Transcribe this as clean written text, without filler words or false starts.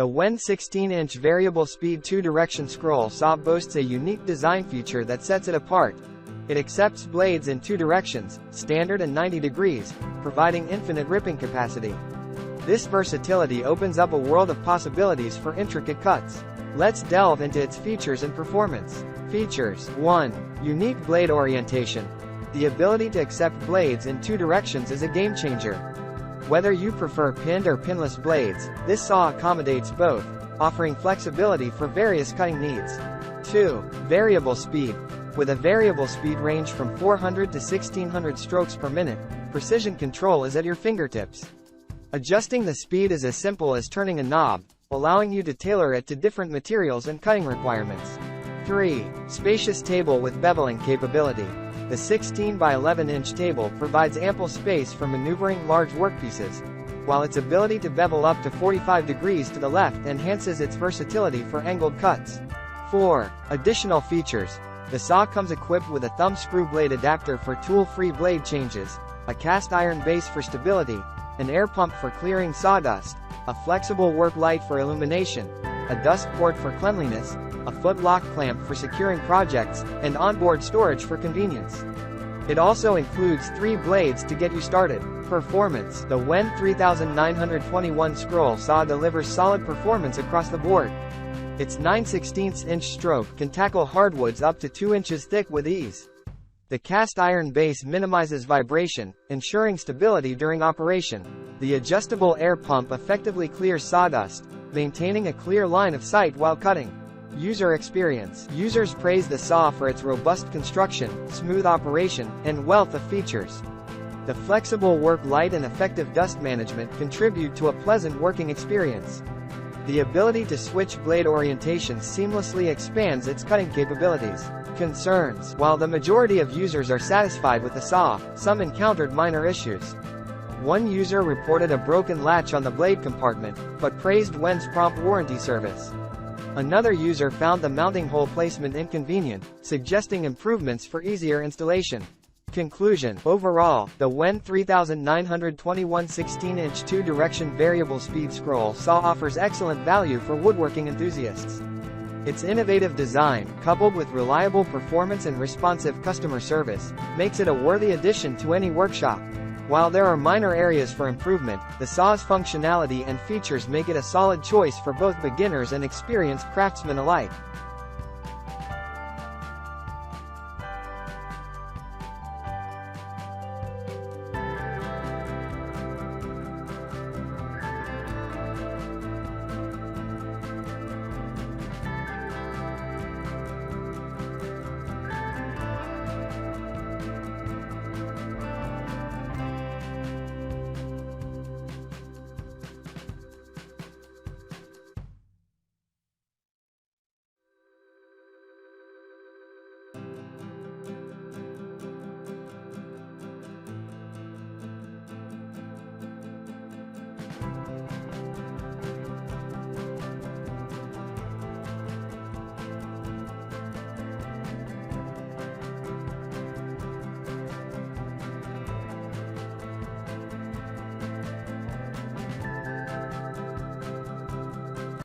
The WEN 16-inch variable speed 2-direction scroll saw boasts a unique design feature that sets it apart. It accepts blades in 2 directions, standard and 90 degrees, providing infinite ripping capacity. This versatility opens up a world of possibilities for intricate cuts. Let's delve into its features and performance. Features. 1. Unique blade orientation. The ability to accept blades in 2 directions is a game-changer. Whether you prefer pinned or pinless blades, this saw accommodates both, offering flexibility for various cutting needs. 2. Variable speed. With a variable speed range from 400 to 1600 strokes per minute, precision control is at your fingertips. Adjusting the speed is as simple as turning a knob, allowing you to tailor it to different materials and cutting requirements. 3. Spacious table with beveling capability. The 16 by 11-inch table provides ample space for maneuvering large workpieces, while its ability to bevel up to 45 degrees to the left enhances its versatility for angled cuts. 4. Additional features. The saw comes equipped with a thumb screw blade adapter for tool-free blade changes, a cast iron base for stability, an air pump for clearing sawdust, a flexible work light for illumination, a dust port for cleanliness, a foot lock clamp for securing projects, and onboard storage for convenience. It also includes 3 blades to get you started. Performance. The WEN 3921 scroll saw delivers solid performance across the board. Its 9/16-inch stroke can tackle hardwoods up to 2 inches thick with ease. The cast iron base minimizes vibration, ensuring stability during operation. The adjustable air pump effectively clears sawdust, maintaining a clear line of sight while cutting. User experience. Users praise the saw for its robust construction, smooth operation, and wealth of features. The flexible work light and effective dust management contribute to a pleasant working experience. The ability to switch blade orientation seamlessly expands its cutting capabilities. Concerns. While the majority of users are satisfied with the saw, some encountered minor issues. One user reported a broken latch on the blade compartment, but praised WEN's prompt warranty service. Another user found the mounting hole placement inconvenient, suggesting improvements for easier installation. Conclusion. Overall, the WEN 3921 16-inch 2-direction variable speed scroll saw offers excellent value for woodworking enthusiasts. Its innovative design, coupled with reliable performance and responsive customer service, makes it a worthy addition to any workshop. While there are minor areas for improvement, the saw's functionality and features make it a solid choice for both beginners and experienced craftsmen alike.